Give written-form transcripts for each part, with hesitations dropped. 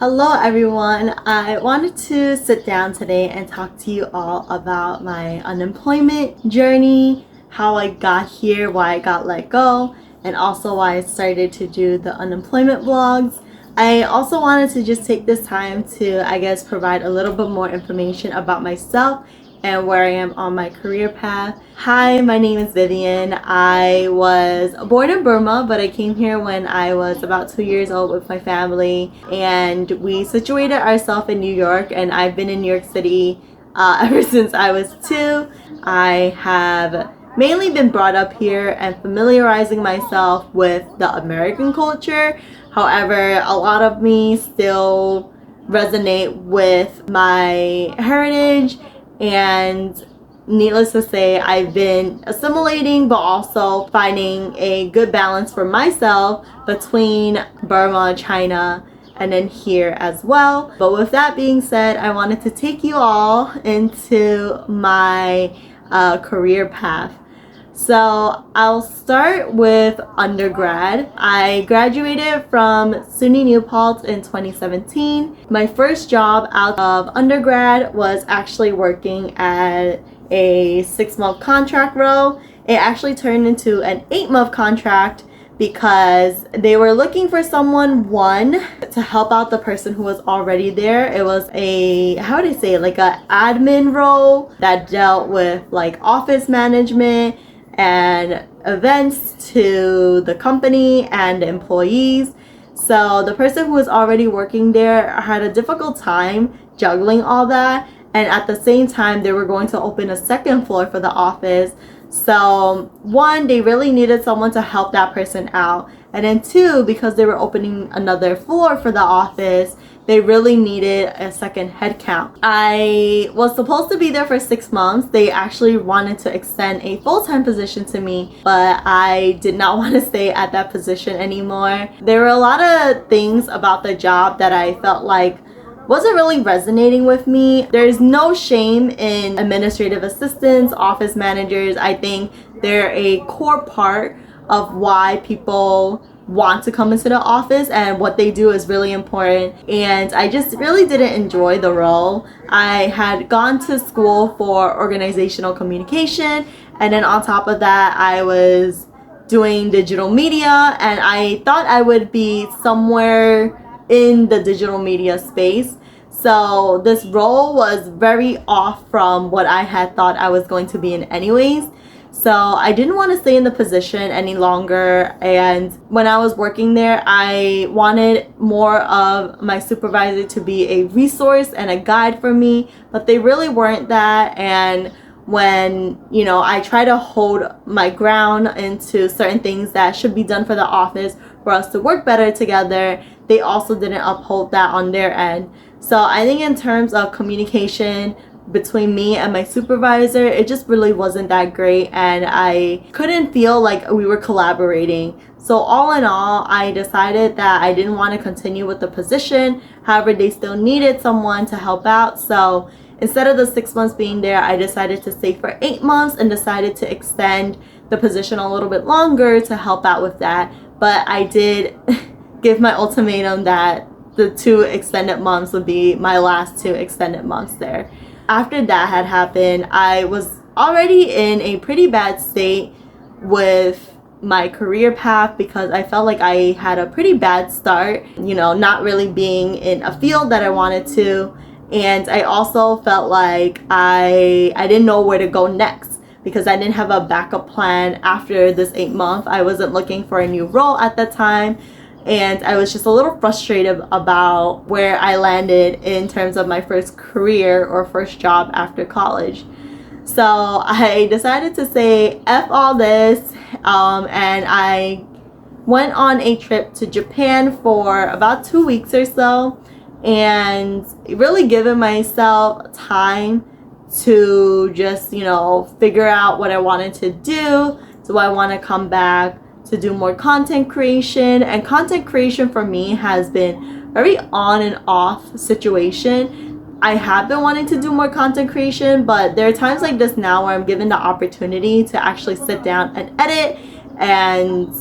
Hello everyone. I wanted to sit down today and talk to you all about my unemployment journey, how I got here, why I got let go, and also why I started to do the unemployment vlogs. I also wanted to just take this time to, provide a little bit more information about myself and where I am on my career path. Hi, my name is Vivian. I was born in Burma, but I came here when I was about 2 years old with my family, and we situated ourselves in New York, and I've been in New York City ever since I was 2. I have mainly been brought up here and familiarizing myself with the American culture. However, a lot of me still resonate with my heritage, and needless to say, I've been assimilating but also finding a good balance for myself between Burma, China, and then here as well. But with that being said, I wanted to take you all into my career path. So I'll start with undergrad. I graduated from SUNY New Paltz in 2017. My first job out of undergrad was actually working at a 6-month contract role. It actually turned into an 8-month contract because they were looking for someone, one, to help out the person who was already there. It was a, how would I say, like a admin role that dealt with like office management and events to the company and the employees. So the person who was already working there had a difficult time juggling all that, and at the same time they were going to open a second floor for the office. So one, they really needed someone to help that person out, and then two, because they were opening another floor for the office, they really needed a second headcount. I was supposed to be there for 6 months. They actually wanted to extend a full-time position to me, but I did not want to stay at that position anymore. There were a lot of things about the job that I felt like wasn't really resonating with me. There's no shame in administrative assistants, office managers. I think they're a core part of why people want to come into the office, and what they do is really important, and I just really didn't enjoy the role. I had gone to school for organizational communication, and then on top of that I was doing digital media, and I thought I would be somewhere in the digital media space. So this role was very off from what I had thought I was going to be in anyways. So I didn't want to stay in the position any longer, and when I was working there, I wanted more of my supervisor to be a resource and a guide for me, but they really weren't that. And when, I try to hold my ground into certain things that should be done for the office for us to work better together, they also didn't uphold that on their end. So I think in terms of communication between me and my supervisor, it just really wasn't that great, and I couldn't feel like we were collaborating. So all in all, I decided that I didn't want to continue with the position. However, they still needed someone to help out. So instead of the 6 months being there, I decided to stay for 8 months and decided to extend the position a little bit longer to help out with that. But I did give my ultimatum that the 2 extended months would be my last 2 extended months there. After that had happened, I was already in a pretty bad state with my career path because I felt like I had a pretty bad start, not really being in a field that I wanted to. And I also felt like I didn't know where to go next because I didn't have a backup plan after this 8 month. I wasn't looking for a new role at the time. And I was just a little frustrated about where I landed in terms of my first career or first job after college. So I decided to say F all this, and I went on a trip to Japan for about 2 weeks or so, and really giving myself time to just, figure out what I wanted to do. Do I want to come back to do more content creation? And content creation for me has been very on and off situation. I have been wanting to do more content creation, but there are times like this now where I'm given the opportunity to actually sit down and edit and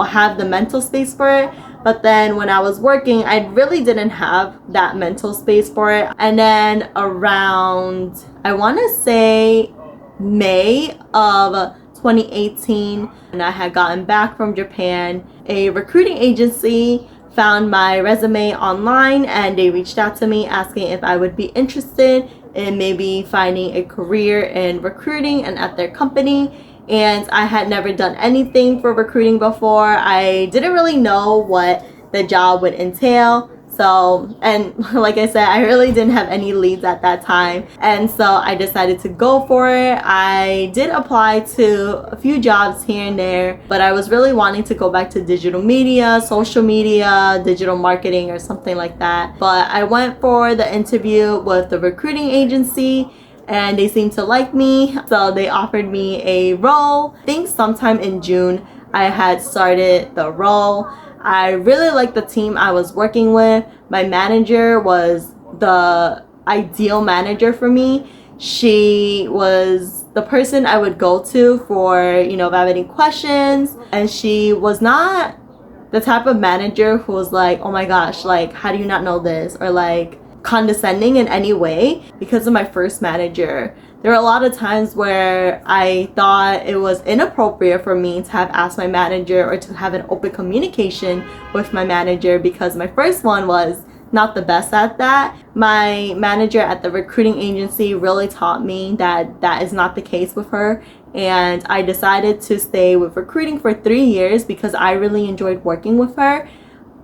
have the mental space for it. But then when I was working, I really didn't have that mental space for it. And then around, I want to say May of 2018, and I had gotten back from Japan, a recruiting agency found my resume online and they reached out to me asking if I would be interested in maybe finding a career in recruiting and at their company. And I had never done anything for recruiting before. I didn't really know what the job would entail. So, and like I said, I really didn't have any leads at that time. And so I decided to go for it. I did apply to a few jobs here and there, but I was really wanting to go back to digital media, social media, digital marketing, or something like that. But I went for the interview with the recruiting agency and they seemed to like me. So they offered me a role. I think sometime in June, I had started the role. I really liked the team I was working with. My manager was the ideal manager for me. She was the person I would go to for, if I have any questions. And she was not the type of manager who was like, oh my gosh, like, how do you not know this? Or like condescending in any way. Because of my first manager, there were a lot of times where I thought it was inappropriate for me to have asked my manager or to have an open communication with my manager, because my first one was not the best at that. My manager at the recruiting agency really taught me that that is not the case with her. And I decided to stay with recruiting for 3 years because I really enjoyed working with her.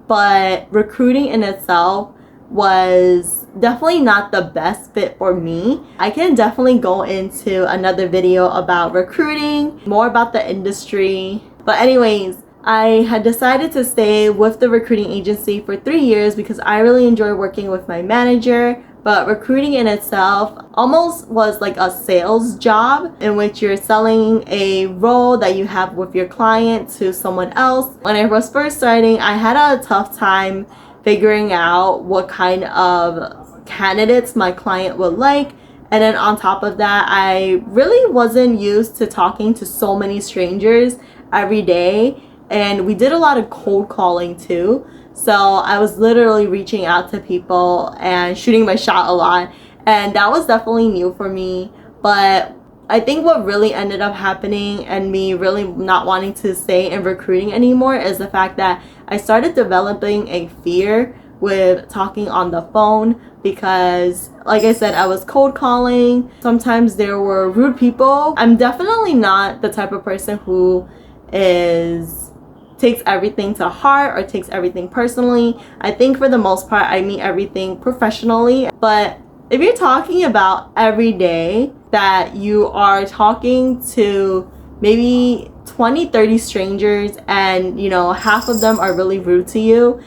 But recruiting in itself was definitely not the best fit for me. I can definitely go into another video about recruiting, more about the industry. But anyways, I had decided to stay with the recruiting agency for 3 years because I really enjoy working with my manager. But recruiting in itself almost was like a sales job in which you're selling a role that you have with your client to someone else. When I was first starting, I had a tough time figuring out what kind of candidates my client would like. And then on top of that, I really wasn't used to talking to so many strangers every day. And we did a lot of cold calling too. So I was literally reaching out to people and shooting my shot a lot. And that was definitely new for me. But I think what really ended up happening and me really not wanting to stay in recruiting anymore is the fact that I started developing a fear with talking on the phone because, like I said, I was cold calling. Sometimes there were rude people. I'm definitely not the type of person who takes everything to heart or takes everything personally. I think for the most part, I mean everything professionally. But if you're talking about every day that you are talking to maybe 20-30 strangers and half of them are really rude to you,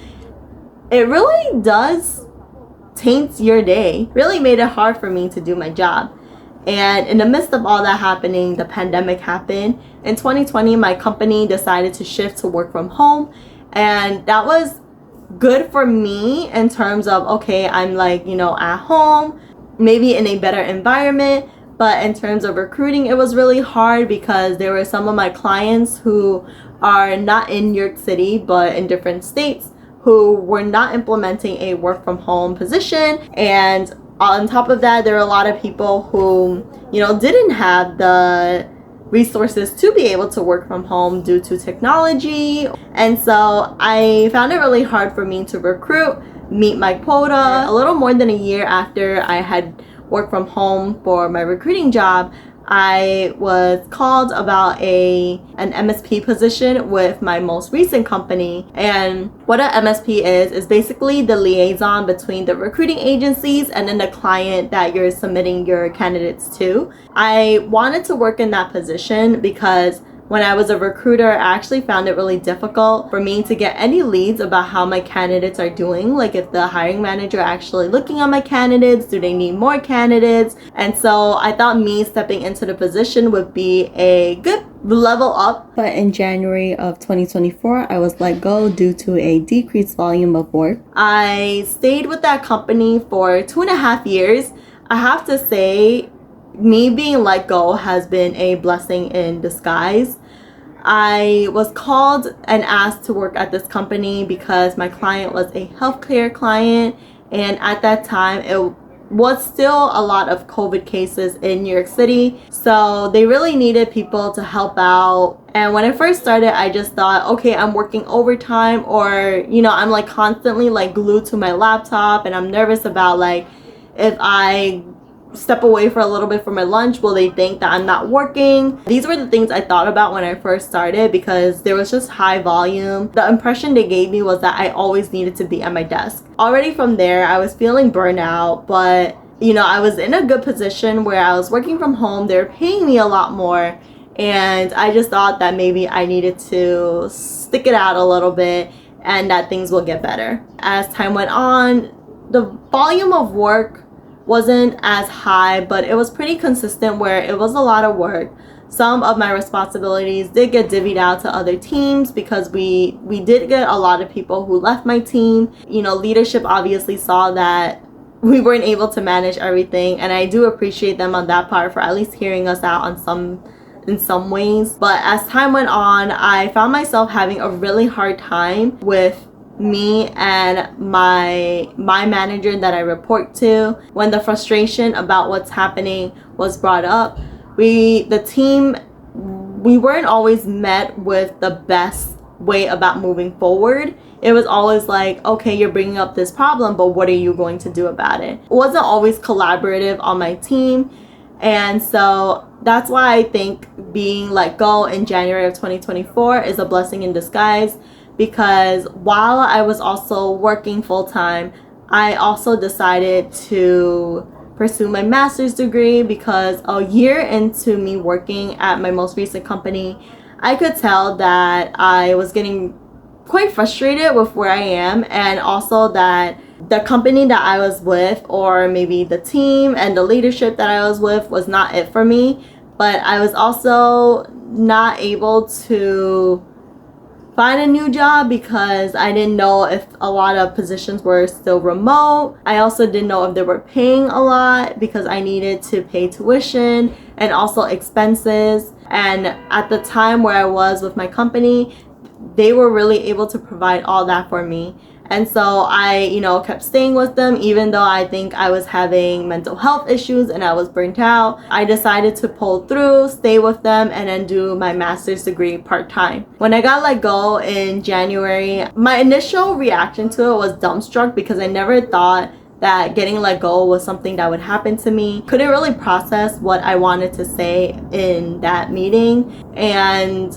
it really does taint your day. Really made it hard for me to do my job. And in the midst of all that happening, the pandemic happened. In 2020, my company decided to shift to work from home, and that was good for me in terms of, okay, I'm like, at home, maybe in a better environment. But in terms of recruiting, it was really hard because there were some of my clients who are not in New York City, but in different states, who were not implementing a work from home position. And on top of that, there were a lot of people who, didn't have the resources to be able to work from home due to technology. And so I found it really hard for me to recruit, meet my quota. A little more than a year after I had worked from home for my recruiting job, I was called about an MSP position with my most recent company. And what an MSP is basically the liaison between the recruiting agencies and then the client that you're submitting your candidates to. I wanted to work in that position because when I was a recruiter, I actually found it really difficult for me to get any leads about how my candidates are doing. Like if the hiring manager actually looking at my candidates, do they need more candidates? And so I thought me stepping into the position would be a good level up. But in January of 2024, I was let go due to a decreased volume of work. I stayed with that company for 2.5 years. I have to say, me being let go has been a blessing in disguise. I was called and asked to work at this company because my client was a healthcare client, and at that time it was still a lot of COVID cases in New York City, so they really needed people to help out. And when I first started, I just thought, okay, I'm working overtime, or I'm like constantly like glued to my laptop, and I'm nervous about like if I step away for a little bit for my lunch, will they think that I'm not working? These were the things I thought about when I first started, because there was just high volume. The impression they gave me was that I always needed to be at my desk. Already from there, I was feeling burnout, but I was in a good position where I was working from home. They were paying me a lot more, and I just thought that maybe I needed to stick it out a little bit and that things will get better. As time went on, the volume of work wasn't as high, but it was pretty consistent where it was a lot of work. Some of my responsibilities did get divvied out to other teams because we did get a lot of people who left my team. Leadership obviously saw that we weren't able to manage everything, and I do appreciate them on that part for at least hearing us out in some ways. But as time went on, I found myself having a really hard time with me and my manager that I report to. When the frustration about what's happening was brought up, we weren't always met with the best way about moving forward. It was always like, okay, you're bringing up this problem, but what are you going to do about it? It wasn't always collaborative on my team. And so that's why I think being let go in January of 2024 is a blessing in disguise, because while I was also working full-time, I also decided to pursue my master's degree, because a year into me working at my most recent company, I could tell that I was getting quite frustrated with where I am, and also that the company that I was with, or maybe the team and the leadership that I was with, was not it for me. But I was also not able to find a new job because I didn't know if a lot of positions were still remote. I also didn't know if they were paying a lot, because I needed to pay tuition and also expenses. And at the time where I was with my company, they were really able to provide all that for me. And so I, kept staying with them, even though I think I was having mental health issues and I was burnt out. I decided to pull through, stay with them, and then do my master's degree part-time. When I got let go in January, my initial reaction to it was dumbstruck, because I never thought that getting let go was something that would happen to me. Couldn't really process what I wanted to say in that meeting. And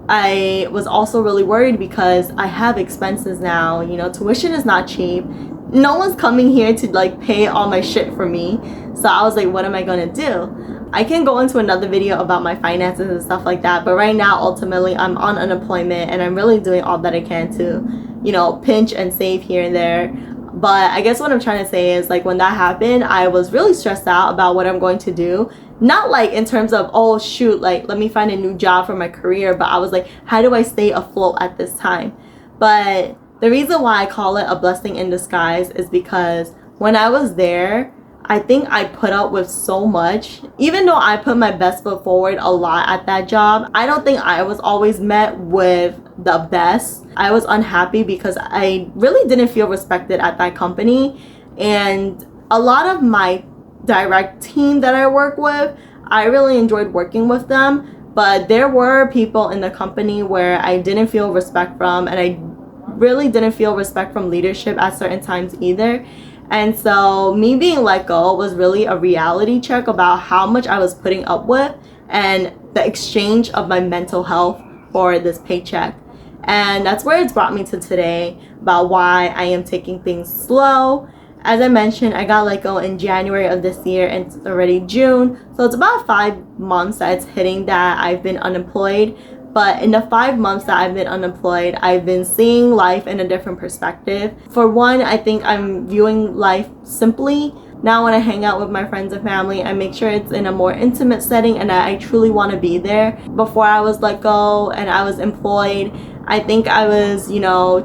I was also really worried because I have expenses now. Tuition is not cheap. No one's coming here to like pay all my shit for me. So I was like, what am I gonna do? I can go into another video about my finances and stuff like that, but right now ultimately I'm on unemployment, and I'm really doing all that I can to pinch and save here and there. But I guess what I'm trying to say is, like, when that happened, I was really stressed out about what I'm going to do. Not like in terms of, oh shoot, like let me find a new job for my career, but I was like, how do I stay afloat at this time? But the reason why I call it a blessing in disguise is because when I was there, I think I put up with so much. Even though I put my best foot forward a lot at that job, I don't think I was always met with the best. I was unhappy because I really didn't feel respected at that company. And a lot of my direct team that I work with, I really enjoyed working with them. But there were people in the company where I didn't feel respect from, and I really didn't feel respect from leadership at certain times either. And so me being let go was really a reality check about how much I was putting up with, and the exchange of my mental health for this paycheck. And that's where it's brought me to today, about why I am taking things slow. As I mentioned, I got let go in January of this year, and it's already June. So it's about 5 months that it's hitting that I've been unemployed. But in the 5 months that I've been unemployed, I've been seeing life in a different perspective. For one, I think I'm viewing life simply. Now when I hang out with my friends and family, I make sure it's in a more intimate setting and that I truly want to be there. Before I was let go and I was employed, I think I was,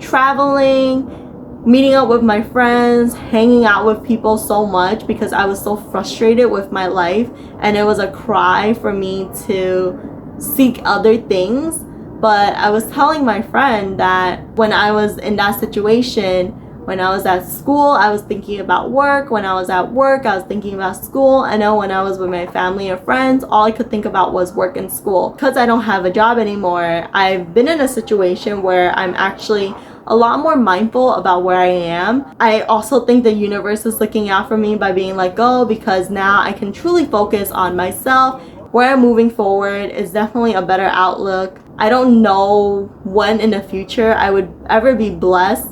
traveling, meeting up with my friends, hanging out with people so much because I was so frustrated with my life, and it was a cry for me to seek other things. But I was telling my friend that when I was in that situation, when I was at school, I was thinking about work. When I was at work, I was thinking about school. I know when I was with my family or friends, all I could think about was work and school. Because I don't have a job anymore, I've been in a situation where I'm actually a lot more mindful about where I am. I also think the universe is looking out for me by being let go, because now I can truly focus on myself. Where I'm moving forward is definitely a better outlook. I don't know when in the future I would ever be blessed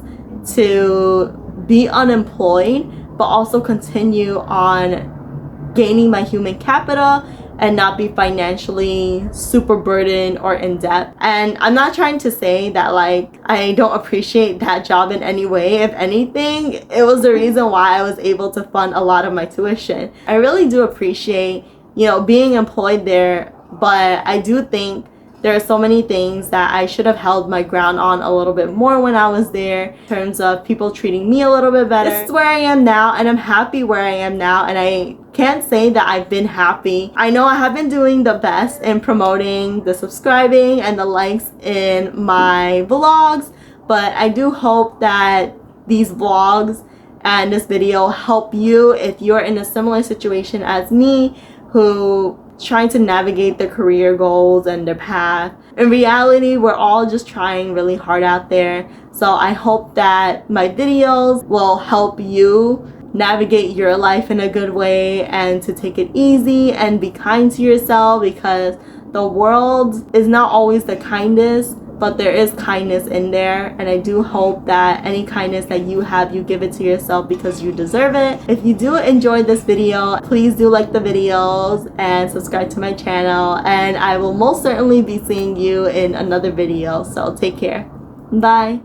to be unemployed, but also continue on gaining my human capital and not be financially super burdened or in debt. And I'm not trying to say that like I don't appreciate that job in any way. If anything, it was the reason why I was able to fund a lot of my tuition. I really do appreciate, being employed there, but I do think there are so many things that I should have held my ground on a little bit more when I was there, in terms of people treating me a little bit better. This is where I am now, and I'm happy where I am now, and I can't say that I've been happy. I know I have been doing the best in promoting the subscribing and the likes in my vlogs, but I do hope that these vlogs and this video help you if you're in a similar situation as me, who trying to navigate their career goals and their path. In reality, we're all just trying really hard out there. So I hope that my videos will help you navigate your life in a good way and to take it easy and be kind to yourself, because the world is not always the kindest, but there is kindness in there, and I do hope that any kindness that you have, you give it to yourself because you deserve it. If you do enjoy this video, please do like the videos and subscribe to my channel, and I will most certainly be seeing you in another video. So take care. Bye.